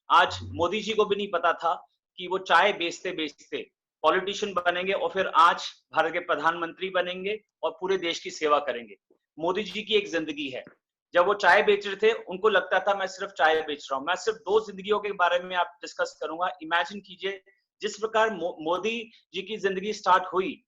आज मोदी जी को भी नहीं पता था कि वो चाय बेचते बेचते पॉलिटिशियन बनेंगे और फिर आज भारत के प्रधानमंत्री बनेंगे और पूरे देश की सेवा करेंगे। मोदी जी की एक जिंदगी है। जब वो चाय बेच रहे थे उनको लगता था मैं सिर्फ चाय बेच रहा हूं। मैं सिर्फ दो जिंदगियों के बारे में आप डिस्कस करूंगा। इमेजिन कीजिए जिस प्रकार मोदी जी की जिंदगी स्टार्ट हुई,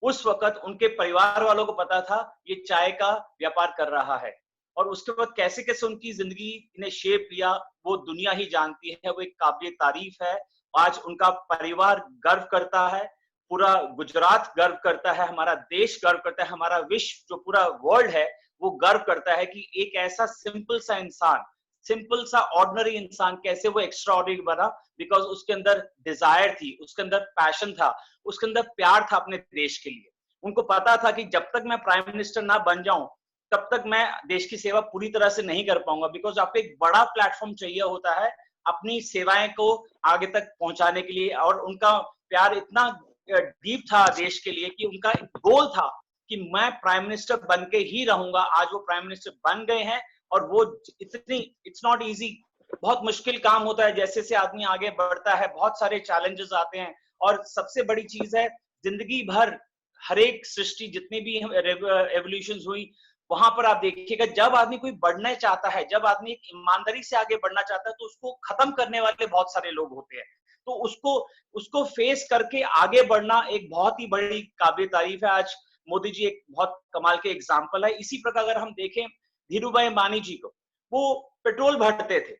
उस वक्त उनके परिवार वालों को पता था ये चाय का व्यापार कर रहा है, और उसके बाद कैसे कैसे उनकी जिंदगी ने शेप लिया वो दुनिया ही जानती है। वो एक काबिल तारीफ है। आज उनका परिवार गर्व करता है, पूरा गुजरात गर्व करता है, हमारा देश गर्व करता है, हमारा विश्व जो पूरा वर्ल्ड है वो गर्व करता है कि एक ऐसा सिंपल सा इंसान, सिंपल सा ऑर्डिनरी इंसान कैसे वो एक्स्ट्रा ऑर्डिनरी बना। बिकॉज उसके अंदर डिजायर थी, उसके अंदर पैशन था, उसके अंदर प्यार था अपने देश के लिए। उनको पता था कि जब तक मैं प्राइम मिनिस्टर ना बन जाऊं तब तक मैं देश की सेवा पूरी तरह से नहीं कर पाऊंगा। बिकॉज आपको एक बड़ा प्लेटफॉर्म चाहिए होता है अपनी सेवाएं को आगे तक पहुंचाने के लिए। और उनका प्यार इतना डीप था देश के लिए कि उनका गोल था कि मैं प्राइम मिनिस्टर बन के ही रहूंगा। आज वो प्राइम मिनिस्टर बन गए हैं और वो इतनी, इट्स नॉट इजी, बहुत मुश्किल काम होता है। जैसे जैसे आदमी आगे बढ़ता है बहुत सारे चैलेंजेस आते हैं। और सबसे बड़ी चीज है जिंदगी भर हर एक सृष्टि जितनी भी एवोल्यूशन हुई वहां पर आप देखिएगा जब आदमी कोई बढ़ना चाहता है, जब आदमी एक ईमानदारी से आगे बढ़ना चाहता है तो उसको खत्म करने वाले बहुत सारे लोग होते हैं। तो उसको उसको फेस करके आगे बढ़ना एक बहुत ही बड़ी काबिल तारीफ है। आज मोदी जी एक बहुत कमाल के एग्जाम्पल है। इसी प्रकार अगर हम देखें धीरू भाई अंबानी जी को, वो पेट्रोल भरते थे,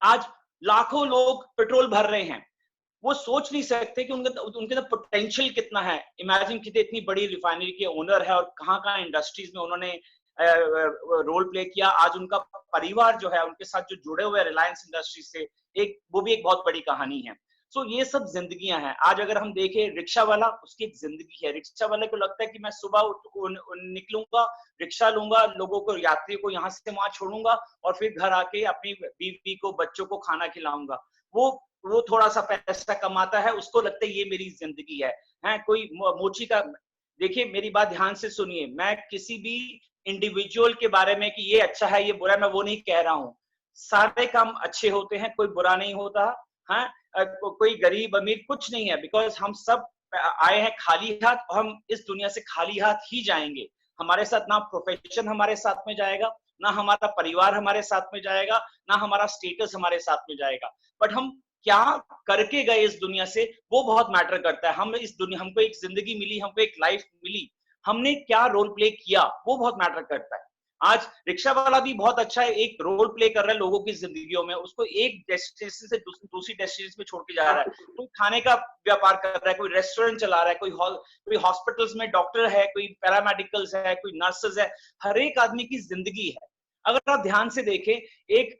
आज लाखों लोग पेट्रोल भर रहे हैं। वो सोच नहीं सकते कि उनके उनके अंदर पोटेंशियल कितना है। इमेजिन कीजिए इतनी बड़ी रिफाइनरी के ओनर है और कहां कहां इंडस्ट्रीज में उन्होंने रोल प्ले किया। आज उनका परिवार जो है उनके साथ जो जुड़े हुए रिलायंस इंडस्ट्री से, एक वो भी एक बहुत बड़ी कहानी है। सो ये सब जिंदगियां हैं। आज अगर हम देखें रिक्शा वाला, उसकी एक जिंदगी है। रिक्शा वाले को लगता है कि मैं सुबह निकलूंगा, रिक्शा लूंगा, लोगों को, यात्रियों को यहाँ से वहां छोड़ूंगा और फिर घर आके अपनी बीवी को, बच्चों को खाना खिलाऊंगा। वो थोड़ा सा पैसा कमाता है, उसको लगता है ये मेरी जिंदगी है कोई मोची का। देखिए मेरी बात ध्यान से सुनिए, मैं किसी भी इंडिविजुअल के बारे में कि ये अच्छा है ये बुरा है मैं वो नहीं कह रहा हूं। सारे काम अच्छे होते हैं, कोई बुरा नहीं होता। हाँ, कोई गरीब अमीर कुछ नहीं है। बिकॉज हम सब आए हैं खाली हाथ और हम इस दुनिया से खाली हाथ ही जाएंगे। हमारे साथ ना प्रोफेशन हमारे साथ में जाएगा, ना हमारा परिवार हमारे साथ में जाएगा, ना हमारा स्टेटस हमारे साथ में जाएगा। बट हम क्या करके गए इस दुनिया से वो बहुत मैटर करता है। हम इस दुनिया, हमको एक जिंदगी मिली, हमको एक लाइफ मिली, हमने क्या रोल प्ले किया वो बहुत मैटर करता है। आज रिक्शा वाला भी बहुत अच्छा है, एक रोल प्ले कर रहा है लोगों की जिंदगियों में। उसको एक डेस्टिनेशन से दूसरी डेस्टिनेशन में छोड़ के जा रहा है। कोई खाने का व्यापार कर रहा है, कोई रेस्टोरेंट चला रहा है, कोई हॉस्पिटल्स में डॉक्टर है, कोई पैरामेडिकल्स है, कोई नर्सेज है। हर एक आदमी की जिंदगी है। अगर आप ध्यान से देखें, एक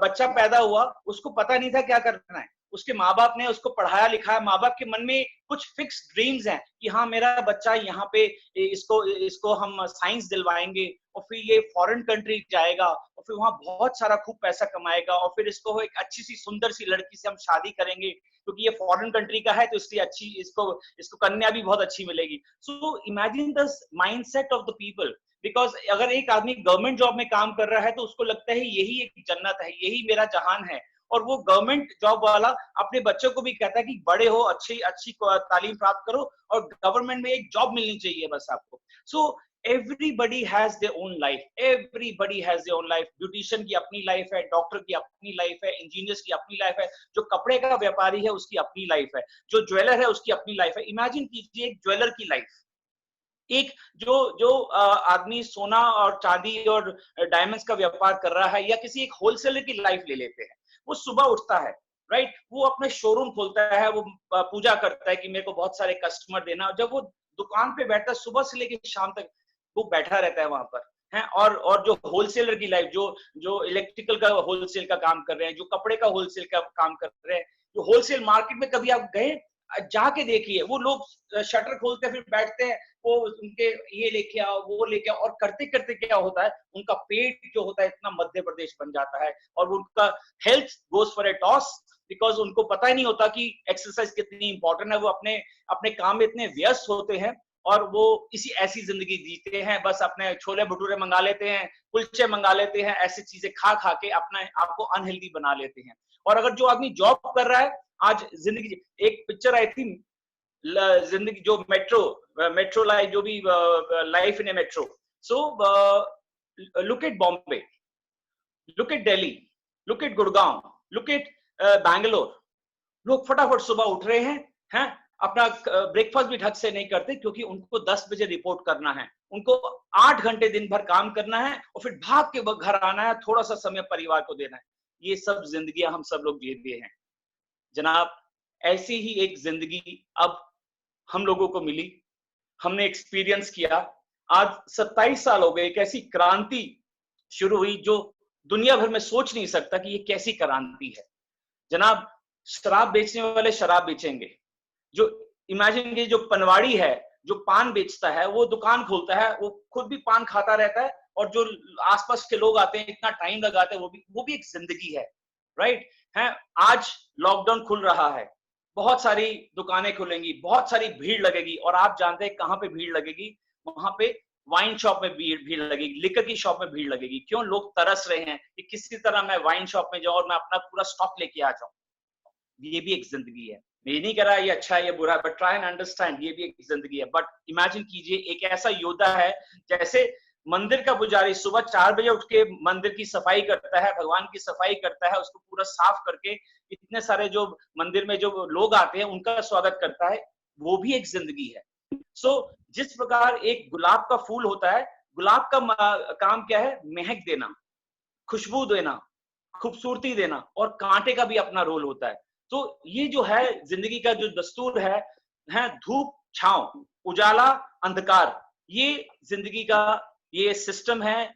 बच्चा पैदा हुआ, उसको पता नहीं था क्या करना है। उसके माँ बाप ने उसको पढ़ाया लिखाया, माँ बाप के मन में कुछ फिक्स ड्रीम्स हैं कि हाँ मेरा बच्चा यहाँ पे, इसको इसको हम साइंस दिलवाएंगे और फिर ये फॉरेन कंट्री जाएगा और फिर वहां बहुत सारा खूब पैसा कमाएगा और फिर इसको एक अच्छी सी सुंदर सी लड़की से हम शादी करेंगे क्योंकि ये फॉरेन कंट्री का है तो इसलिए अच्छी इसको इसको कन्या भी बहुत अच्छी मिलेगी। So imagine the mindset of the people. Because अगर एक आदमी गवर्नमेंट जॉब में काम कर रहा है तो उसको लगता है यही एक जन्नत है, यही मेरा जहान है। और वो गवर्नमेंट जॉब वाला अपने बच्चों को भी कहता है कि बड़े हो, अच्छी अच्छी तालीम प्राप्त करो और गवर्नमेंट में एक जॉब मिलनी चाहिए बस आपको। So everybody has their own life, everybody has their own life. Beautician की अपनी लाइफ है, डॉक्टर की अपनी लाइफ है, इंजीनियर्स की अपनी लाइफ है, जो कपड़े का व्यापारी है उसकी अपनी लाइफ है, जो ज्वेलर है उसकी अपनी लाइफ है। इमेजिन कीजिए एक ज्वेलर की लाइफ, एक जो जो आदमी सोना और चांदी और डायमंड्स का व्यापार कर रहा है, या किसी एक होलसेलर की लाइफ ले लेते हैं। वो सुबह उठता है, राइट, वो अपने शोरूम खोलता है, वो पूजा करता है कि मेरे को बहुत सारे कस्टमर देना। जब वो दुकान पे बैठता है सुबह से लेकर शाम तक वो बैठा रहता है वहां पर है। और जो होलसेलर की लाइफ, जो जो इलेक्ट्रिकल का होलसेल का काम कर रहे हैं, जो कपड़े का होलसेल का काम कर रहे हैं, जो होलसेल मार्केट में कभी आप गए जाके देखिए, वो लोग शटर खोलते हैं फिर बैठते हैं, वो उनके ये लेके आओ वो लेके आओ, और करते करते क्या होता है उनका पेट जो होता है इतना मध्य प्रदेश बन जाता है और उनका health goes for a toss. Because उनको पता ही नहीं होता कि एक्सरसाइज कितनी इंपॉर्टेंट है। वो अपने अपने काम में इतने व्यस्त होते हैं और वो इसी ऐसी जिंदगी जीते हैं, बस अपने छोले भटूरे मंगा लेते हैं, कुलचे मंगा लेते हैं, ऐसी चीजें खा खा के अपना आपको अनहेल्दी बना लेते हैं। और अगर जो आदमी जॉब कर रहा है, आज जिंदगी, एक पिक्चर आई थी जिंदगी, जो मेट्रो लाइफ, जो भी life in A metro, so look at Bombay, look at Delhi, look at Gurgaon, look at Bangalore. लोग फटाफट सुबह उठ रहे हैं, अपना ब्रेकफास्ट भी ढंग से नहीं करते, क्योंकि उनको 10 बजे रिपोर्ट करना है, उनको 8 घंटे दिन भर काम करना है, और फिर भाग के घर आना है, थोड़ा सा समय परिवार को देना है। ये सब जिंदगियां हम सब लोग जीते हैं जनाब। ऐसी ही एक जिंदगी अब हम लोगों को मिली, हमने एक्सपीरियंस किया। आज 27 साल हो गए, एक ऐसी क्रांति शुरू हुई जो दुनिया भर में सोच नहीं सकता कि ये कैसी क्रांति है जनाब। शराब बेचने वाले शराब बेचेंगे, जो इमेजिन की जो पनवाड़ी है, जो पान बेचता है, वो दुकान खोलता है, वो खुद भी पान खाता रहता है, और जो आसपास के लोग आते हैं, इतना टाइम लगाते हैं, वो भी एक जिंदगी है, राइट है। आज लॉकडाउन खुल रहा है, बहुत सारी दुकानें खुलेंगी, बहुत सारी भीड़ लगेगी, और आप जानते हैं कहां पे भीड़ लगेगी? वहां पे वाइन शॉप में भीड़ लगेगी, लिकर की शॉप में भीड़ लगेगी। क्यों? लोग तरस रहे हैं कि किसी तरह मैं वाइन शॉप में जाऊं और मैं अपना पूरा स्टॉक लेके आ जाऊं। ये भी एक जिंदगी है। मैं ये नहीं कह रहा ये अच्छा है ये बुरा है, बट ट्राई एंड अंडरस्टैंड, ये भी एक जिंदगी है। बट इमेजिन कीजिए, एक ऐसा योद्धा है, जैसे मंदिर का पुजारी सुबह 4 बजे उठ के मंदिर की सफाई करता है, भगवान की सफाई करता है, उसको पूरा साफ करके इतने सारे जो मंदिर में जो लोग आते हैं उनका स्वागत करता है, वो भी एक जिंदगी है। सो जिस प्रकार एक गुलाब का फूल होता है, गुलाब का काम क्या है? महक देना, खुशबू देना, खूबसूरती देना, और कांटे का भी अपना रोल होता है। तो ये जो है जिंदगी का जो दस्तूर है धूप छांव, उजाला अंधकार, ये जिंदगी का ये सिस्टम है।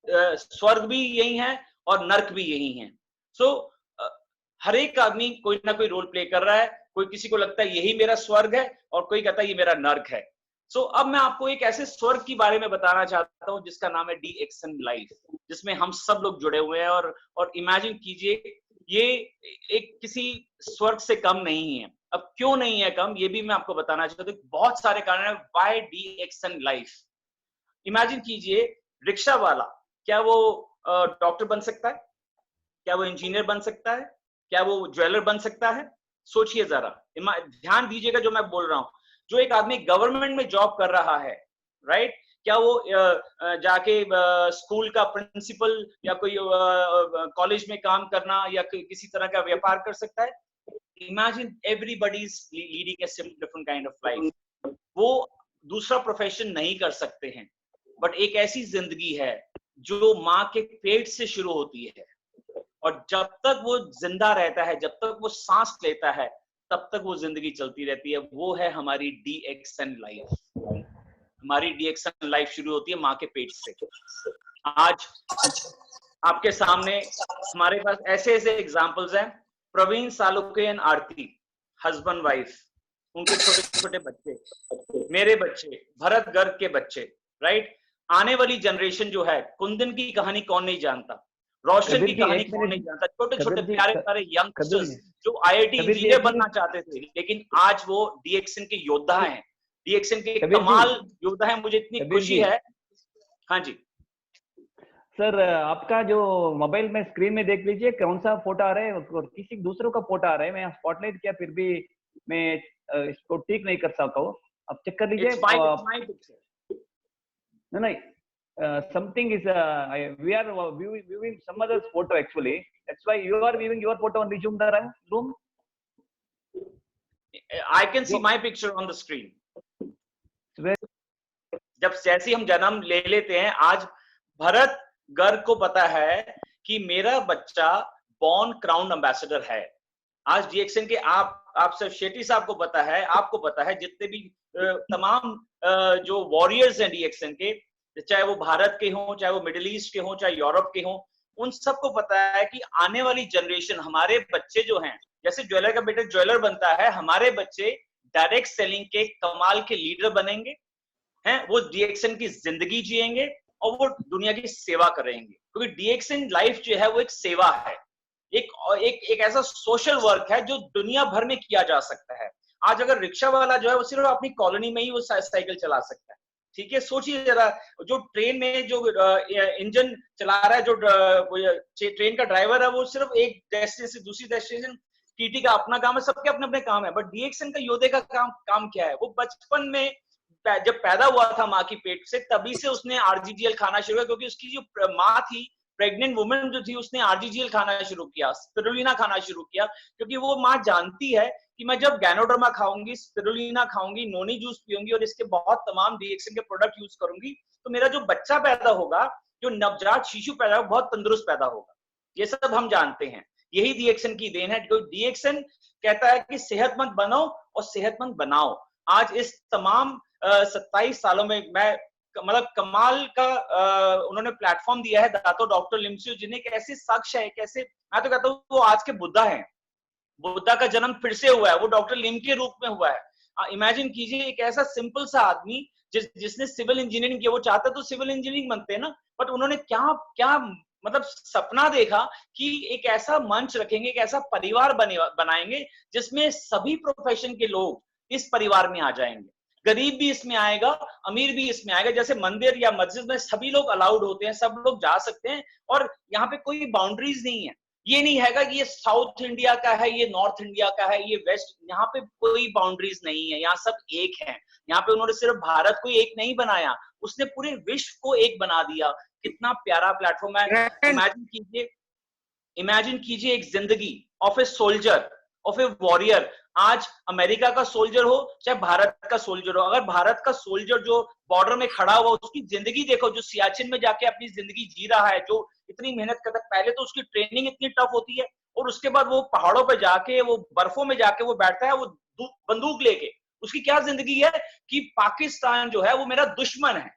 स्वर्ग भी यही है और नर्क भी यही है। सो हर एक आदमी कोई ना कोई रोल प्ले कर रहा है। कोई किसी को लगता है यही मेरा स्वर्ग है, और कोई कहता है ये मेरा नर्क है। सो अब मैं आपको एक ऐसे स्वर्ग के बारे में बताना चाहता हूं जिसका नाम है DXN लाइफ, जिसमें हम सब लोग जुड़े हुए हैं। और इमेजिन कीजिए, ये एक किसी स्वर्ग से कम नहीं है। अब क्यों नहीं है कम, ये भी मैं आपको बताना चाहता हूँ। बहुत सारे कारण है व्हाई DXN लाइफ। इमेजिन कीजिए, रिक्शा वाला, क्या वो डॉक्टर बन सकता है? क्या वो इंजीनियर बन सकता है? क्या वो ज्वेलर बन सकता है? सोचिए जरा, ध्यान दीजिएगा जो मैं बोल रहा हूं। जो एक आदमी गवर्नमेंट में जॉब कर रहा है, राइट, क्या वो जाके स्कूल का प्रिंसिपल या कोई कॉलेज में काम करना या किसी तरह का व्यापार कर सकता है? Imagine everybody is leading a different kind of life. वो दूसरा प्रोफेशन नहीं कर सकते हैं, बट एक ऐसी जिंदगी है जो माँ के पेट से शुरू होती है, और जब तक वो जिंदा रहता है, जब तक वो सांस लेता है, तब तक वो जिंदगी चलती रहती है। वो है हमारी DXN लाइफ। हमारी DXN लाइफ शुरू होती है माँ के पेट से। आज आपके सामने हमारे पास ऐसे ऐसे एग्जाम्पल्स हैं। Praveen Salunke and Aarti, husband wife, उनके छोटे छोटे बच्चे, मेरे बच्चे, भरत गर्ग के बच्चे, राइट। आने वाली जनरेशन जो है, कुंदन की कहानी कौन नहीं जानता, रोशन की कहानी कौन नहीं जानता, छोटे छोटे प्यारे प्यारे यंगस्टर्स जो IIT इंजीनियर बनना चाहते थे, लेकिन आज वो DXN के योद्धा हैं, DXN के कमाल योद्धा हैं। मुझे इतनी खुशी है। हाँ जी सर, आपका जो मोबाइल में स्क्रीन में देख लीजिए कौन सा फोटो आ रहा है, और किसी दूसरों का फोटो आ रहा है। मैं स्पॉटलाइट किया, फिर भी मैं इसको ठीक नहीं कर सकता हूँ। आप चेक कर लीजिए। नहीं, something is we are viewing some other's photo actually. That's why you are viewing your photo on resume the room. I can see my picture on the screen. जब जैसे हम जन्म ले लेते हैं, आज भरत गर्ग को पता है कि मेरा बच्चा बॉर्न क्राउन एम्बेसडर है। आज DXN के आप सब शेट्टी साहब को पता है, आपको पता है, जितने भी तमाम जो वॉरियर्स हैं DXN के, चाहे वो भारत के हों, चाहे वो मिडिल ईस्ट के हों, चाहे यूरोप के हों, उन सबको पता है कि आने वाली जनरेशन, हमारे बच्चे जो हैं, जैसे ज्वेलर का बेटा ज्वेलर बनता है, हमारे बच्चे डायरेक्ट सेलिंग के कमाल के लीडर बनेंगे हैं। वो DXN की जिंदगी जिएंगे और वो दुनिया की सेवा करेंगे, क्योंकि DXN लाइफ जो है वो एक सेवा है, एक ऐसा सोशल वर्क है जो दुनिया भर में किया जा सकता है। आज अगर रिक्शा वाला जो है वो सिर्फ अपनी कॉलोनी में ही वो साइकिल चला सकता है। ठीक है, सोचिए जरा, जो ट्रेन में जो इंजन चला रहा है, जो ट्रेन का ड्राइवर है, वो सिर्फ एक डेस्टिनेशन से दूसरी डेस्टिनेशन, टीटी का अपना काम है, सबके अपने अपने काम है। बट डीएक्सन का, योद्धे का काम क्या है? वो बचपन में जब पैदा हुआ था माँ की पेट से, तभी से उसने आरजीजीएल खाना शुरू किया, क्योंकि उसकी जो माँ थी, प्रेग्नेंट वुमेन जो थी, उसने आरजीजीएल खाना शुरू किया, स्पिरुलिना खाना शुरू किया, क्योंकि वो माँ जानती है कि मैं जब गैनोडर्मा खाऊंगी, स्पिरुलिना खाऊंगी, नोनी जूस पीऊंगी और इसके बहुत तमाम डीएक्सन के प्रोडक्ट यूज करूंगी, तो मेरा जो बच्चा पैदा होगा, जो नवजात शिशु पैदा होगा, बहुत तंदुरुस्त पैदा होगा। ये सब हम जानते हैं, यही डीएक्सन की देन है। डीएक्सन कहता है कि सेहतमंद बनो और सेहतमंद बनाओ। आज इस तमाम 27 सालों में मैं मतलब कमाल का उन्होंने प्लेटफॉर्म दिया है, दातो डॉक्टर लिमसियो, जिन्हें कैसे शख्स है, कैसे, मैं तो कहता हूँ वो आज के बुद्धा हैं। बुद्धा का जन्म फिर से हुआ है, वो डॉक्टर लिम के रूप में हुआ है। इमेजिन कीजिए एक ऐसा सिंपल सा आदमी जिसने सिविल इंजीनियरिंग किया, वो चाहता तो सिविल इंजीनियरिंग बनते हैं ना, बट उन्होंने क्या क्या मतलब सपना देखा कि एक ऐसा मंच रखेंगे, एक ऐसा परिवार बनाएंगे जिसमें सभी प्रोफेशन के लोग इस परिवार में आ जाएंगे। गरीब भी इसमें आएगा, अमीर भी इसमें आएगा। जैसे मंदिर या मस्जिद में सभी लोग अलाउड होते हैं, सब लोग जा सकते हैं, और यहाँ पे कोई बाउंड्रीज नहीं है। ये नहीं हैगा कि ये साउथ इंडिया का है, ये नॉर्थ इंडिया का है, ये वेस्ट, यहाँ पे कोई बाउंड्रीज नहीं है, यहाँ सब एक है। यहाँ पे उन्होंने सिर्फ भारत को एक नहीं बनाया, उसने पूरे विश्व को एक बना दिया। कितना प्यारा प्लेटफॉर्म है। इमेजिन कीजिए एक जिंदगी of a soldier, of A warrior. आज अमेरिका का सोल्जर हो चाहे भारत का सोल्जर हो, अगर भारत का सोल्जर जो बॉर्डर में खड़ा हुआ, उसकी जिंदगी देखो, जो सियाचिन में जाके अपनी जिंदगी जी रहा है, जो इतनी मेहनत करता है। पहले तो उसकी ट्रेनिंग इतनी टफ होती है, और उसके बाद वो पहाड़ों पे जाके, वो बर्फों में जाके वो बैठता है, वो बंदूक लेके। उसकी क्या जिंदगी है कि पाकिस्तान जो है वो मेरा दुश्मन है,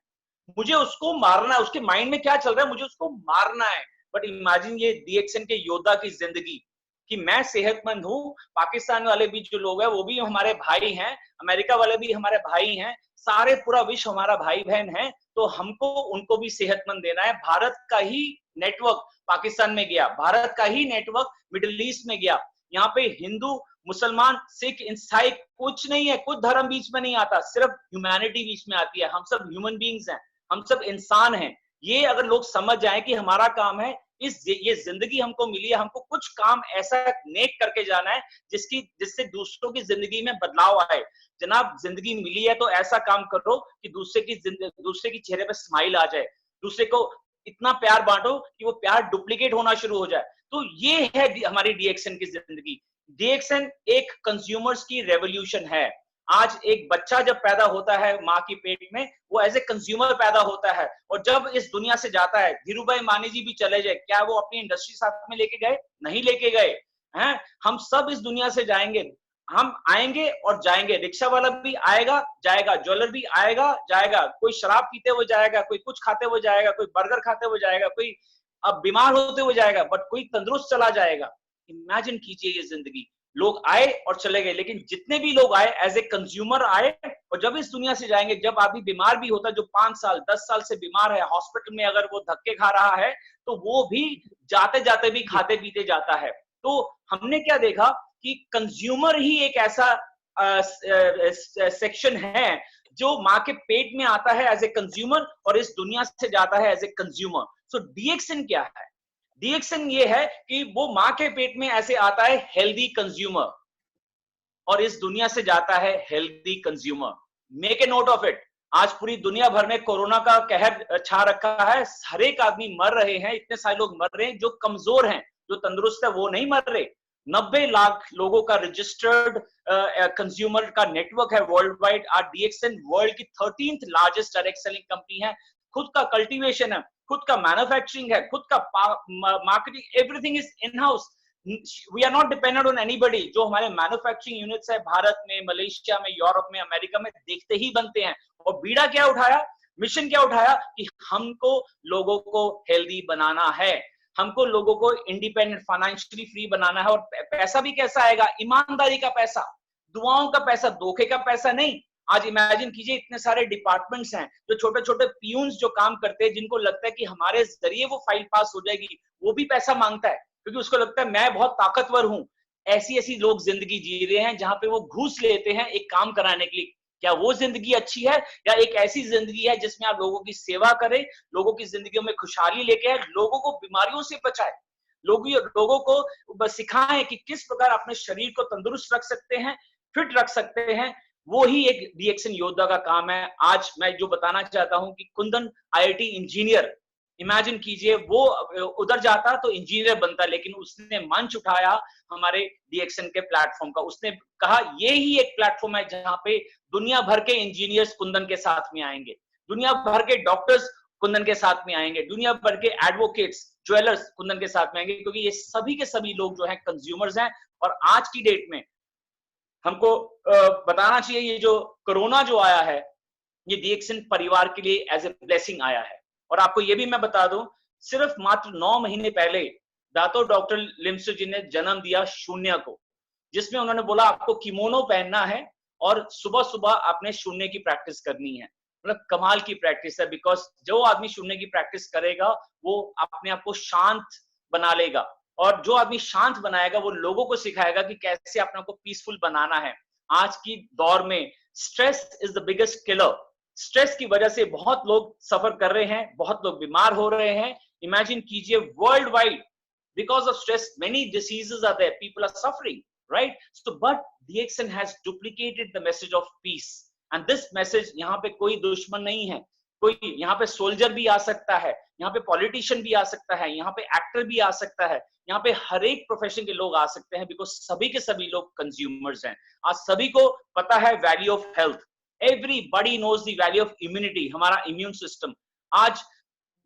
मुझे उसको मारना है। उसके माइंड में क्या चल रहा है? मुझे उसको मारना है। बट इमेजिन ये डीएक्सन के योद्धा की जिंदगी कि मैं सेहतमंद हूं, पाकिस्तान वाले भी जो लोग हैं वो भी हमारे भाई हैं, अमेरिका वाले भी हमारे भाई हैं, सारे पूरा विश्व हमारा भाई बहन है, तो हमको उनको भी सेहतमंद देना है। भारत का ही नेटवर्क पाकिस्तान में गया, भारत का ही नेटवर्क मिडिल ईस्ट में गया। यहाँ पे हिंदू, मुसलमान, सिख, ईसाई कुछ नहीं है, कुछ धर्म बीच में नहीं आता, सिर्फ ह्यूमैनिटी बीच में आती है। हम सब ह्यूमन बींग्स हैं, हम सब इंसान हैं। ये अगर लोग समझ जाए कि हमारा काम है, ये जिंदगी हमको मिली है, हमको कुछ काम ऐसा नेक करके जाना है जिससे दूसरों की जिंदगी में बदलाव आए। जनाब, जिंदगी मिली है तो ऐसा काम करो कि दूसरे की चेहरे पे स्माइल आ जाए, दूसरे को इतना प्यार बांटो कि वो प्यार डुप्लीकेट होना शुरू हो जाए। तो ये है हमारी डीएक्सन की जिंदगी। डीएक्सन एक कंज्यूमर्स की रेवोल्यूशन है। आज एक बच्चा जब पैदा होता है माँ की पेट में, वो एज ए कंज्यूमर पैदा होता है, और जब इस दुनिया से जाता है, धीरू भाई मानी जी भी चले जाए, क्या वो अपनी इंडस्ट्री साथ में लेके गए? नहीं लेके गए हैं। हम सब इस दुनिया से जाएंगे, हम आएंगे और जाएंगे। रिक्शा वाला भी आएगा जाएगा, ज्वेलर भी आएगा जाएगा, कोई शराब पीते हुए जाएगा, कोई कुछ खाते हुए जाएगा, कोई बर्गर खाते हुए जाएगा, कोई अब बीमार होते हुए जाएगा, बट कोई तंदुरुस्त चला जाएगा। इमेजिन कीजिए ये जिंदगी। लोग आए और चले गए, लेकिन जितने भी लोग आए एज ए कंज्यूमर आए, और जब इस दुनिया से जाएंगे, जब आदमी बीमार भी होता है, जो 5 साल 10 साल से बीमार है, हॉस्पिटल में अगर वो धक्के खा रहा है, तो वो भी जाते जाते भी खाते पीते जाता है। तो हमने क्या देखा कि कंज्यूमर ही एक ऐसा सेक्शन है जो माँ के पेट में आता है एज ए कंज्यूमर और इस दुनिया से जाता है एज ए कंज्यूमर। सो डीएक्सन क्या है? डीएक्सन ये है कि वो माँ के पेट में ऐसे आता है हेल्दी कंज्यूमर, और इस दुनिया से जाता है healthy consumer. Make a note of it. आज पूरी दुनिया भर में कोरोना का कहर छा रखा है, हर एक आदमी मर रहे हैं, इतने सारे लोग मर रहे हैं। जो कमजोर हैं, जो तंदुरुस्त है, वो नहीं मर रहे। 90 लाख लोगों का रजिस्टर्ड कंज्यूमर का नेटवर्क है वर्ल्ड वाइड। आज डीएक्सन वर्ल्ड की 13th largest direct selling company है। खुद का कल्टीवेशन है, खुद का मैन्युफैक्चरिंग है, खुद का marketing, everything is in house. We are not dependent on anybody. जो हमारे मैन्युफैक्चरिंग यूनिट्स है भारत में, मलेशिया में, यूरोप में, अमेरिका में, देखते ही बनते हैं। और बीड़ा क्या उठाया, मिशन क्या उठाया कि हमको लोगों को हेल्दी बनाना है, हमको लोगों को इंडिपेंडेंट, फाइनेंशियली फ्री बनाना है। और पैसा भी कैसा आएगा? ईमानदारी का पैसा, दुआओं का पैसा, धोखे का पैसा नहीं। आज इमेजिन कीजिए इतने सारे डिपार्टमेंट्स हैं, जो छोटे छोटे पियून्स जो काम करते हैं, जिनको लगता है कि हमारे जरिए वो फाइल पास हो जाएगी, वो भी पैसा मांगता है, क्योंकि उसको लगता है मैं बहुत ताकतवर हूं। ऐसी ऐसी लोग जिंदगी जी रहे हैं जहां पे वो घूस लेते हैं एक काम कराने के लिए। क्या वो जिंदगी अच्छी है, या एक ऐसी जिंदगी है जिसमें आप लोगों की सेवा करें, लोगों की जिंदगियों में खुशहाली लेके आए, लोगों को बीमारियों से बचाए, लोगों को सिखाएं कि किस प्रकार अपने शरीर को तंदुरुस्त रख सकते हैं, फिट रख सकते हैं। वो ही एक डीएक्सन योद्धा का काम है। आज मैं जो बताना चाहता हूं कि कुंदन आईआईटी इंजीनियर, इमेजिन कीजिए वो उधर जाता तो इंजीनियर बनता, लेकिन उसने मंच उठाया हमारे डीएक्सन के प्लेटफॉर्म का। उसने कहा ये ही एक प्लेटफॉर्म है जहां पे दुनिया भर के इंजीनियर्स कुंदन के साथ में आएंगे, दुनिया भर के डॉक्टर्स कुंदन के साथ में आएंगे, दुनिया भर के एडवोकेट्स, ज्वेलर्स कुंदन के साथ में आएंगे, क्योंकि ये सभी के सभी लोग जो हैं कंज्यूमर्स हैं। और आज की डेट में हमको बताना चाहिए, ये जो कोरोना जो आया है, ये डीएक्सन परिवार के लिए एज ए ब्लेसिंग आया है। और आपको ये भी मैं बता दूं, सिर्फ मात्र 9 महीने पहले दातो डॉक्टर लिम्सो जी ने जन्म दिया शून्य को, जिसमें उन्होंने बोला आपको किमोनो पहनना है और सुबह सुबह आपने शून्य की प्रैक्टिस करनी है। मतलब कमाल की प्रैक्टिस है, बिकॉज जो आदमी शून्य की प्रैक्टिस करेगा वो अपने आप को शांत बना लेगा, और जो आदमी शांत बनाएगा वो लोगों को सिखाएगा कि कैसे अपने को पीसफुल बनाना है। आज की दौर में stress is the biggest killer. Stress की वजह से बहुत लोग सफर कर रहे हैं, बहुत लोग बीमार हो रहे हैं। इमेजिन कीजिए world wide, because of stress many diseases are there, people are suffering, right? So but DXN has duplicated the message of peace, and this message, यहाँ पे कोई दुश्मन नहीं है, कोई यहाँ पे सोल्जर भी आ सकता है, यहाँ पे पॉलिटिशियन भी आ सकता है, यहाँ पे एक्टर भी आ सकता है, यहाँ पे हर एक प्रोफेशन के लोग आ सकते हैं, बिकॉज सभी के सभी लोग कंज्यूमर्स हैं। आज सभी को पता है value of health, everybody knows the value of immunity, हमारा इम्यून सिस्टम। आज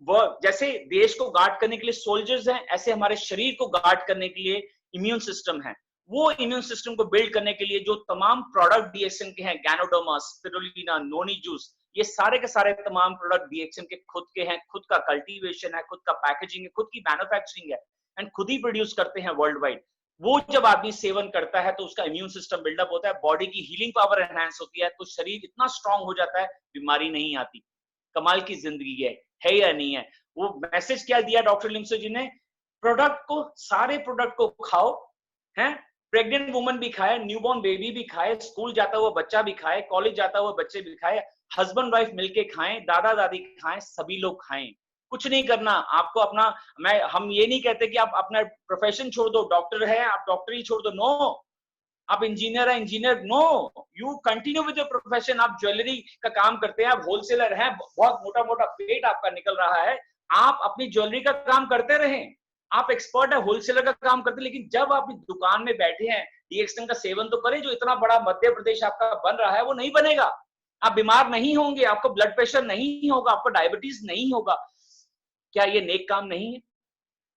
वो जैसे देश को गार्ड करने के लिए सोल्जर्स हैं, ऐसे हमारे शरीर को गार्ड करने के लिए इम्यून सिस्टम है। वो इम्यून सिस्टम को बिल्ड करने के लिए जो तमाम प्रोडक्ट डीएक्सन के हैं, गैनोडर्मा, स्पिरुलिना, नोनी जूस, ये सारे के सारे तमाम प्रोडक्ट डीएक्सन के खुद के हैं, खुद का कल्टीवेशन है, खुद का पैकेजिंग है, खुद की मैन्युफैक्चरिंग है, एंड खुद ही प्रोड्यूस करते हैं वर्ल्ड वाइड। वो जब आदमी सेवन करता है तो उसका इम्यून सिस्टम बिल्डअप होता है, बॉडी की हीलिंग पावर एनहांस होती है, तो शरीर इतना स्ट्रांग हो जाता है, बीमारी नहीं आती। कमाल की जिंदगी है या नहीं है? वो मैसेज क्या दिया डॉक्टर लिम्सो जी ने? प्रोडक्ट को, सारे प्रोडक्ट को खाओ, हैं? प्रेग्नेंट वुमन भी खाए, न्यूबॉर्न बेबी भी खाए, स्कूल जाता हुआ बच्चा भी खाए, कॉलेज जाता हुआ बच्चे भी खाए, हस्बैंड वाइफ मिलके खाएं, दादा दादी खाएं, सभी लोग खाएं। कुछ नहीं करना आपको अपना, हम ये नहीं कहते कि आप अपना प्रोफेशन छोड़ दो, डॉक्टर है आप डॉक्टर ही छोड़ दो, नो। आप इंजीनियर है engineer, no, you continue with your profession. आप ज्वेलरी का काम करते हैं, आप होलसेलर हैं, बहुत मोटा मोटा पेट आपका निकल रहा है, आप अपनी ज्वेलरी का काम करते रहें। आप एक्सपर्ट है, होलसेलर का काम करते हैं, लेकिन जब आप दुकान में बैठे हैं, डीएक्सन का सेवन तो करें। जो इतना बड़ा मध्य प्रदेश आपका बन रहा है वो नहीं बनेगा, आप बीमार नहीं होंगे, आपको ब्लड प्रेशर नहीं होगा, आपको डायबिटीज नहीं होगा। क्या ये नेक काम नहीं है?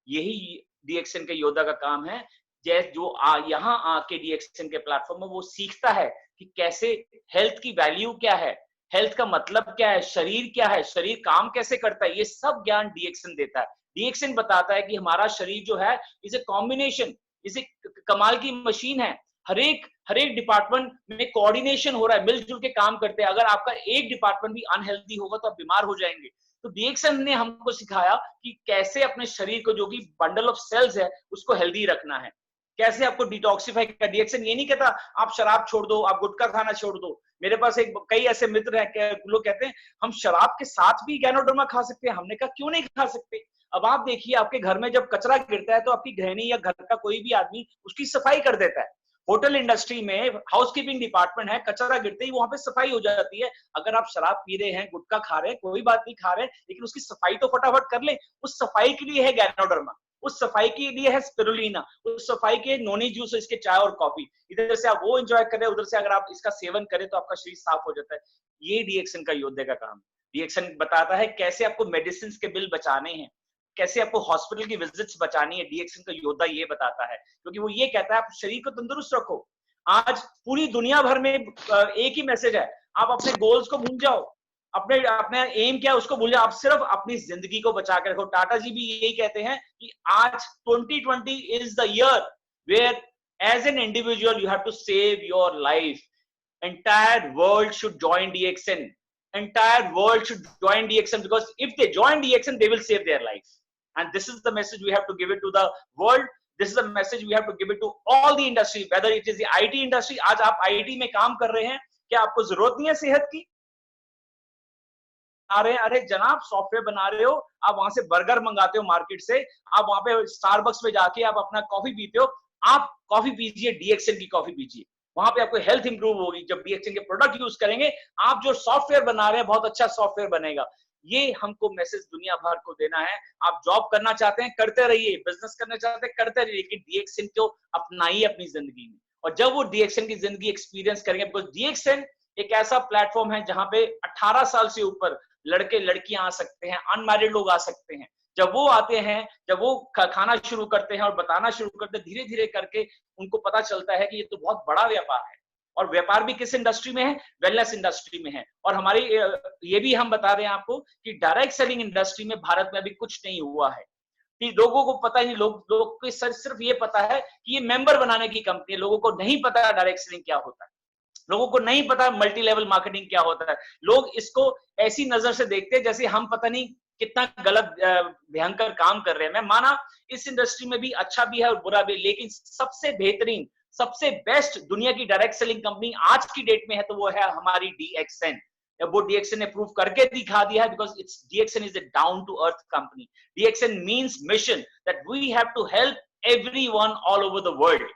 यही डीएक्सन के योद्धा का काम है। जैसे जो यहाँ आके डीएक्सन के प्लेटफॉर्म में वो सीखता है कि कैसे हेल्थ की वैल्यू क्या है, हेल्थ का मतलब क्या है, शरीर क्या है, शरीर काम कैसे करता है, ये सब ज्ञान डीएक्सन देता है। डीएक्सन बताता है कि हमारा शरीर जो है इसे कॉम्बिनेशन, इसे कमाल की मशीन है। हर एक डिपार्टमेंट में कोऑर्डिनेशन हो रहा है, मिलजुल के काम करते हैं। अगर आपका एक डिपार्टमेंट भी अनहेल्दी होगा तो आप बीमार हो जाएंगे। तो डीएक्सन ने हमको सिखाया कि कैसे अपने शरीर को, जो कि बंडल ऑफ सेल्स है, उसको हेल्दी रखना है, कैसे आपको डिटॉक्सिफाई करना। डीएक्सन ये नहीं कहता आप शराब छोड़ दो, आप गुटखा खाना छोड़ दो। मेरे पास कई ऐसे मित्र हैं, लोग कहते हैं हम शराब के साथ भी गैनोडर्मा खा सकते हैं। हमने कहा क्यों नहीं खा सकते? अब आप देखिए, आपके घर में जब कचरा गिरता है तो आपकी गृहिणी या घर का कोई भी आदमी उसकी सफाई कर देता है। होटल इंडस्ट्री में हाउसकीपिंग डिपार्टमेंट है, कचरा गिरते ही वहां पे सफाई हो जाती है। अगर आप शराब पी रहे हैं, गुटखा खा रहे हैं, कोई बात नहीं, खा रहे हैं, लेकिन उसकी सफाई तो फटाफट कर ले। उस सफाई के लिए है गैनोडर्मा, उस सफाई के लिए है स्पिरुलिना, उस सफाई के नोनी जूस, इसके चाय और कॉफी। इधर से आप वो एंजॉय करें, उधर से अगर आप इसका सेवन करें तो आपका शरीर साफ हो जाता है। ये डीएक्सन का योद्धे का काम। डीएक्सन बताता है कैसे आपको मेडिसिन के बिल बचाने हैं, कैसे आपको हॉस्पिटल की विजिट्स बचानी है। डीएक्सन का योद्धा ये बताता है, क्योंकि वो ये कहता है आप शरीर को तंदुरुस्त रखो। आज पूरी दुनिया भर में एक ही मैसेज है, आप अपने गोल्स को भूल जाओ, अपने एम क्या है उसको भूल जाओ, आप सिर्फ अपनी जिंदगी को बचा के रखो। टाटा जी भी यही कहते हैं कि आज 2020 is the year where as an individual you have to save your life. Entire world should join DXN, entire world should join DXN, because if they join DXN they will save their life, and this is the message we have to give it to the world. This is a message we have to give it to all the industry, whether it is the IT industry. आज आप IT में काम कर रहे हैं, क्या आपको जरूरत नहीं है सेहत की? आ रहे हैं, अरे जनाब सॉफ्टवेयर बना रहे हो, आप वहां से बर्गर मंगाते हो मार्केट से, आप वहां पे स्टारबक्स में जाके आप अपना कॉफी पीते हो, आप कॉफी पीजिए, डीएक्सएन की कॉफी पीजिए, वहां पे आपको हेल्थ इंप्रूव होगी। जब डीएक्सएन के प्रोडक्ट यूज करेंगे, आप जो सॉफ्टवेयर बना रहे हैं बहुत अच्छा सॉफ्टवेयर बनेगा। ये हमको मैसेज दुनिया भर को देना है। आप जॉब करना चाहते हैं, करते रहिए, बिजनेस करना चाहते हैं, करते रहिए, लेकिन डीएक्सएन को अपनाइए अपनी जिंदगी में। और जब वो डीएक्सएन की जिंदगी एक्सपीरियंस करेंगे, बिकॉज डीएक्सएन एक ऐसा प्लेटफॉर्म है जहां पे 18 साल से ऊपर लड़के लड़कियां आ सकते हैं, अनमैरिड लोग आ सकते हैं। जब वो आते हैं, जब वो खाना शुरू करते हैं और बताना शुरू करते हैं, धीरे धीरे करके उनको पता चलता है कि ये तो बहुत बड़ा व्यापार है। और व्यापार भी किस इंडस्ट्री में है? वेलनेस इंडस्ट्री में है। और हमारी ये भी हम बता रहे हैं आपको कि डायरेक्ट सेलिंग इंडस्ट्री में भारत में अभी कुछ नहीं हुआ है, कि लोगों को पता ही नहीं, लोग को सिर्फ ये पता है कि ये मेंबर बनाने की कंपनी है। लोगों को नहीं पता डायरेक्ट सेलिंग क्या होता है, लोगों को नहीं पता मल्टी लेवल मार्केटिंग क्या होता है। लोग इसको ऐसी नजर से देखते हैं जैसे हम पता नहीं कितना गलत भयंकर काम कर रहे हैं। मैं माना इस इंडस्ट्री में भी अच्छा भी है और बुरा भी, लेकिन सबसे बेहतरीन, सबसे बेस्ट दुनिया की डायरेक्ट सेलिंग कंपनी आज की डेट में है तो वो है हमारी डीएक्सएन। वो डीएक्सएन ने प्रूव करके दिखा दिया है, because it's DXN is a down to earth company. DXN means mission that we have to help everyone all over the world.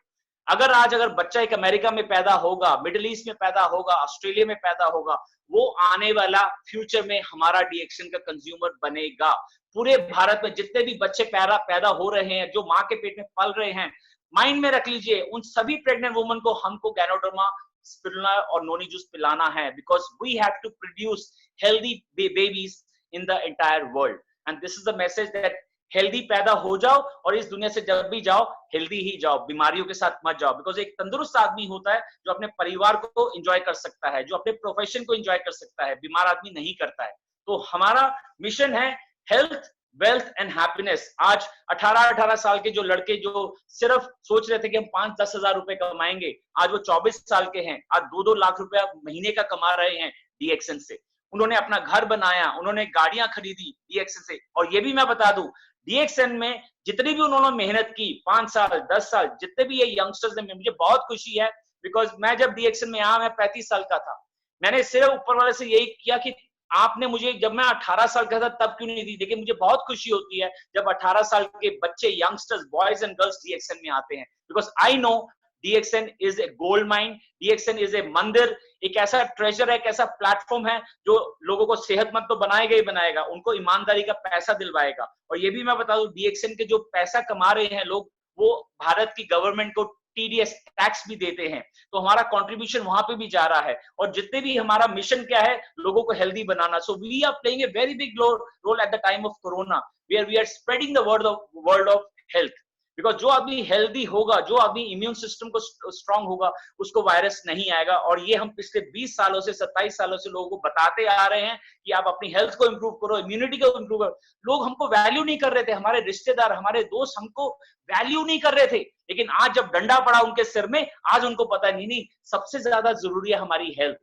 अगर बच्चा एक अमेरिका में पैदा होगा, मिडिल ईस्ट में पैदा होगा, ऑस्ट्रेलिया में पैदा होगा, वो आने वाला फ्यूचर में हमारा डीएक्सएन का कंज्यूमर बनेगा। पूरे भारत में जितने भी बच्चे पैदा हो रहे हैं, जो माँ के पेट में पल रहे हैं, माइंड में रख लीजिए, उन सभी प्रेग्नेंट वुमन को हमको गैनोडर्मा, स्पिरुलिना और नोनी जूस पिलाना है, because we have to produce healthy babies in the entire world. And this is the message that healthy पैदा हो जाओ और इस दुनिया से जब भी जाओ हेल्दी ही जाओ, बीमारियों के साथ मत जाओ। बिकॉज एक तंदुरुस्त आदमी होता है जो अपने परिवार को एंजॉय कर सकता है, जो अपने प्रोफेशन को एंजॉय कर सकता है, बीमार आदमी नहीं करता है। तो हमारा मिशन है हेल्थ, वेल्थ एंड हैप्पीनेस। आज 18 साल के जो लड़के जो सिर्फ सोच रहे थे कि हम 5-10 हजार रुपए कमाएंगे, आज वो 24 साल के हैं, आज 2-2 लाख रुपया महीने का कमा रहे हैं डीएक्सएन से। उन्होंने अपना घर बनाया, उन्होंने गाड़ियां खरीदी डीएक्सएन से। और ये भी मैं बता दूं, डीएक्सएन में जितनी भी उन्होंने मेहनत की, 5 साल 10 साल जितने भी ये यंगस्टर्स ने, मुझे बहुत खुशी है। बिकॉज मैं जब डीएक्सएन में आया, मैं 35 साल का था, मैंने सिर्फ ऊपर वाले से यही किया कि आपने मुझे, जब मैं 18 साल का था तब क्यों नहीं दी। लेकिन मुझे बहुत खुशी होती है जब 18 साल के बच्चे, youngsters, boys and girls DXN में आते हैं, because I know DXN is a gold mine, DXN is a मंदिर, एक ऐसा ट्रेजर है, एक ऐसा प्लेटफॉर्म है जो लोगों को सेहतमंद तो बनाएगा ही बनाएगा, उनको ईमानदारी का पैसा दिलवाएगा। और ये भी मैं बता दूं, डीएक्सएन के जो पैसा कमा रहे हैं लोग, वो भारत की गवर्नमेंट को टीडीएस टैक्स भी देते हैं, तो हमारा कंट्रीब्यूशन वहां पे भी जा रहा है। और जितने भी हमारा मिशन क्या है, लोगों को हेल्दी बनाना। So we are playing a very big role at the time of corona, where we are spreading the word of health. Because जो आदमी हेल्दी होगा, जो आदमी इम्यून सिस्टम को स्ट्रांग होगा, उसको वायरस नहीं आएगा। और ये हम पिछले 20 सालों से, 27 सालों से लोगों को बताते आ रहे हैं कि आप अपनी हेल्थ को इंप्रूव करो, इम्यूनिटी को इंप्रूव करो। लोग हमको वैल्यू नहीं कर रहे थे, हमारे रिश्तेदार, हमारे दोस्त हमको वैल्यू नहीं कर रहे थे, लेकिन आज जब डंडा पड़ा उनके सिर में, आज उनको पता नहीं, सबसे ज्यादा जरूरी है हमारी हेल्थ,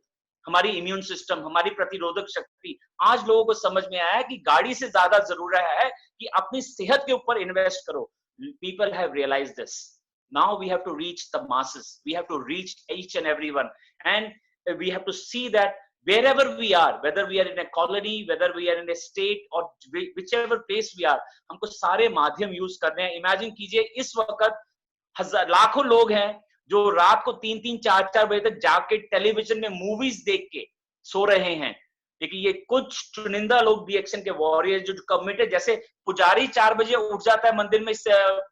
हमारी इम्यून सिस्टम, हमारी प्रतिरोधक शक्ति। आज लोगों को समझ में आया है कि गाड़ी से ज्यादा जरूरी है कि अपनी सेहत के ऊपर इन्वेस्ट करो। People have realized this. Now we have to reach the masses. We have to reach each and everyone, and we have to see that wherever we are, whether we are in a colony, whether we are in a state or whichever place we are, हमको सारे माध्यम use करने हैं। Imagine कीजिए, इस वक्त लाखों लोग हैं जो रात को 3-3, 4-4 बजे तक जाके टेलीविजन में मूवीज देख के सो रहे हैं। लेकिन ये कुछ चुनिंदा लोग डीएक्सएन के वॉरियर जो कमिटेड, जैसे पुजारी 4 बजे उठ जाता है मंदिर में,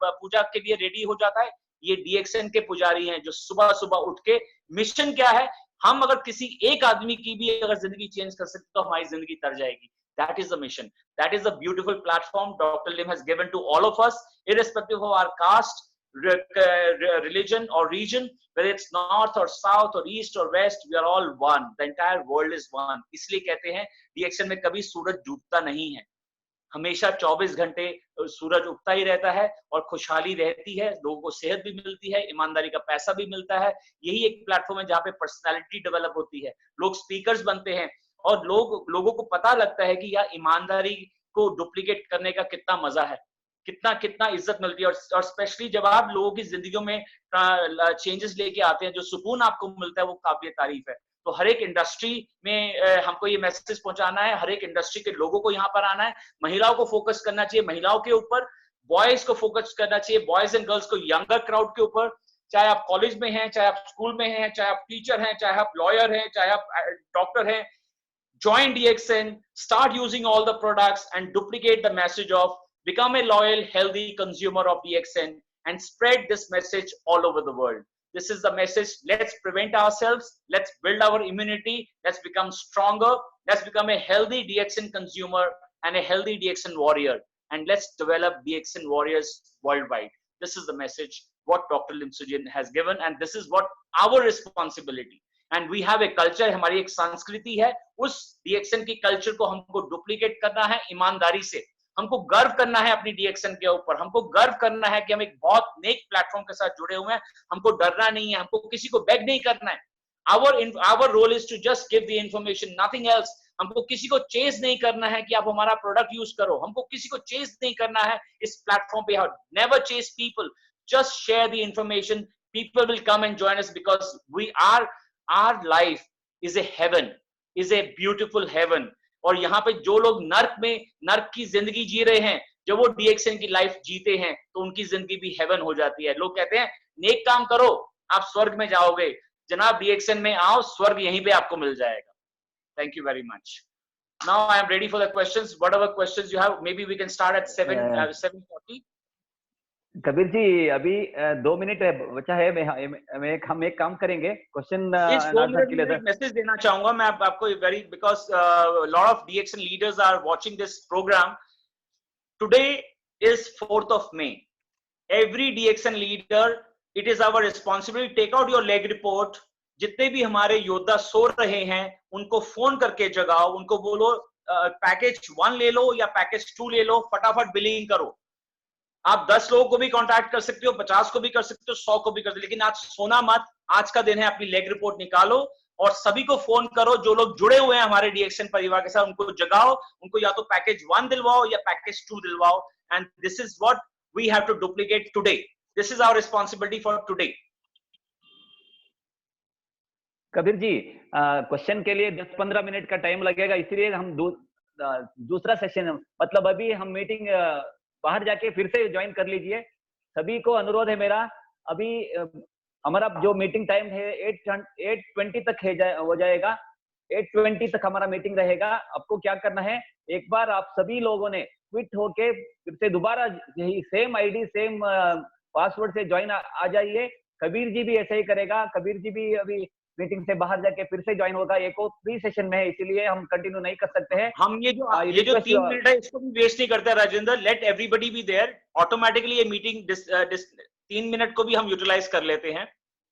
पूजा के लिए रेडी हो जाता है, ये डीएक्सएन के पुजारी हैं जो सुबह सुबह उठ के, मिशन क्या है, हम अगर किसी एक आदमी की भी अगर जिंदगी चेंज कर सकते तो हमारी जिंदगी तर जाएगी। That is the mission. That is the beautiful platform Dr. Lim has given to all of us, irrespective of our caste, religion or region, whether it's north or south or east or west, we are all one. The entire world is one. इसलिए कहते हैं DXN में कभी सूरज डूबता नहीं है, हमेशा 24 घंटे सूरज उगता ही रहता है और खुशहाली रहती है, लोगों को सेहत भी मिलती है, ईमानदारी का पैसा भी मिलता है। यही एक प्लेटफॉर्म है जहाँ पे पर्सनैलिटी डेवलप होती है, लोग स्पीकर्स बनते हैं और लोगों को पता लगता है कि यार ईमानदारी को डुप्लीकेट करने का कितना मजा है। कितना कितना इज्जत मिलती है। और स्पेशली जब आप लोगों की जिंदगियों में चेंजेस लेके आते हैं, जो सुकून आपको मिलता है वो काबिल तारीफ है। तो हर एक इंडस्ट्री में हमको ये मैसेज पहुंचाना है, हर एक इंडस्ट्री के लोगों को यहाँ पर आना है, महिलाओं को फोकस करना चाहिए महिलाओं के ऊपर, बॉयज को फोकस करना चाहिए, बॉयज एंड गर्ल्स को, यंगर क्राउड के ऊपर, चाहे आप कॉलेज में हैं, चाहे आप स्कूल में हैं, चाहे आप टीचर हैं, चाहे आप लॉयर हैं, चाहे आप डॉक्टर हैं, join DXN, start using all the products and duplicate the message of become a loyal, healthy consumer of DXN and spread this message all over the world. This is the message. Let's prevent ourselves. Let's build our immunity. Let's become stronger. Let's become a healthy DXN consumer and a healthy DXN warrior. And let's develop DXN warriors worldwide. This is the message what Dr. Lim Sujin has given, and this is what our responsibility. And we have a culture, हमारी एक संस्कृति है, उस DXN की culture को हमको duplicate करना है ईमानदारी से। हमको गर्व करना है अपनी DXN के ऊपर, हमको गर्व करना है कि हम एक बहुत नेक प्लेटफॉर्म के साथ जुड़े हुए हैं, हमको डरना नहीं है, हमको किसी को बेग नहीं करना है। our role is to just give the information, nothing else. हमको किसी को चेज नहीं करना है कि आप हमारा प्रोडक्ट यूज करो, हमको किसी को चेज नहीं करना है इस प्लेटफॉर्म पे। Never chase people, just share the information. People will come and join us because our life is a heaven, is a beautiful heaven. और यहाँ पे जो लोग नर्क की जिंदगी जी रहे हैं, जब वो DXN की लाइफ जीते हैं तो उनकी जिंदगी भी हेवन हो जाती है। लोग कहते हैं नेक काम करो आप स्वर्ग में जाओगे, जनाब DXN में आओ, स्वर्ग यहीं पे आपको मिल जाएगा। Thank you very much. Now I am ready for the questions. Whatever questions you have, maybe we can start at 7:40. Kabir ji अभी 2 मिनट बचा है, हम एक काम करेंगे, क्वेश्चन के लिए मैसेज देना चाहूंगा मैं आपको, very because lot of DXN leaders are watching this program. Today is 4th of May. Every DXN leader, it is our responsibility, take out your leg report. जितने भी हमारे योद्धा सो रहे हैं उनको फोन करके जगाओ, उनको बोलो पैकेज 1 ले लो या पैकेज 2 ले लो, फटाफट बिलिंग करो। आप 10 लोगों को भी कांटेक्ट कर सकते हो, 50 को भी कर सकते हो, 100 को भी कर सकते हो, लेकिन आज सोना मत। आज का दिन है, अपनी लेग रिपोर्ट निकालो और सभी को फोन करो, जो लोग जुड़े हुए हैं हमारे DXN परिवार के साथ, उनको जगाओ, उनको या तो पैकेज 1 दिलवाओ या पैकेज 2 दिलवाओ। And this is what we have to duplicate today. This is our responsibility for today. Kabir ji, question के लिए 10-15 मिनट का टाइम लगेगा, इसलिए हम दूसरा सेशन, मतलब अभी हम मीटिंग बाहर जाके फिर से ज्वाइन कर लीजिए। सभी को अनुरोध है मेरा, अभी हमारा जो मीटिंग टाइम है 8:20 तक हो जाएगा। 8:20 तक हमारा मीटिंग रहेगा। आपको क्या करना है, एक बार आप सभी लोगों ने क्विट होके फिर से दोबारा यही सेम आईडी सेम पासवर्ड से ज्वाइन आ जाइए। कबीर जी भी ऐसे ही करेगा, कबीर जी भी अभी मीटिंग से बाहर जाके फिर से ज्वाइन होगा। एक और फ्री सेशन में है, इसीलिए हम कंटिन्यू नहीं कर सकते हैं। हम ये जो 3 मिनट है इसको भी वेस्ट नहीं करते Rajendra. Let everybody be there. Automatically ये मीटिंग 3 मिनट को भी हम यूटिलाइज कर लेते हैं,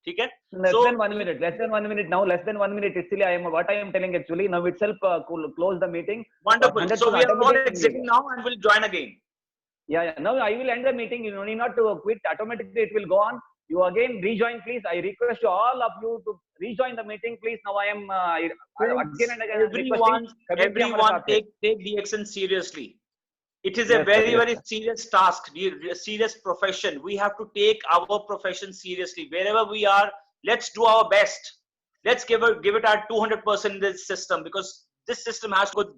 ठीक है? less than 1 minute now, less than 1 minute, इसलिए I am telling actually now itself close the meeting. Wonderful. So we are all exiting now and we'll join again. Yeah, now I will end the meeting. You need not to quit, automatically it will go on. You again rejoin, please. I request all of you to rejoin the meeting, please. Now I am again and again everyone take DXN seriously. It is a very serious task, serious profession. We have to take our profession seriously. Wherever we are, let's do our best. Let's give it our 200% in this system, because this system has to go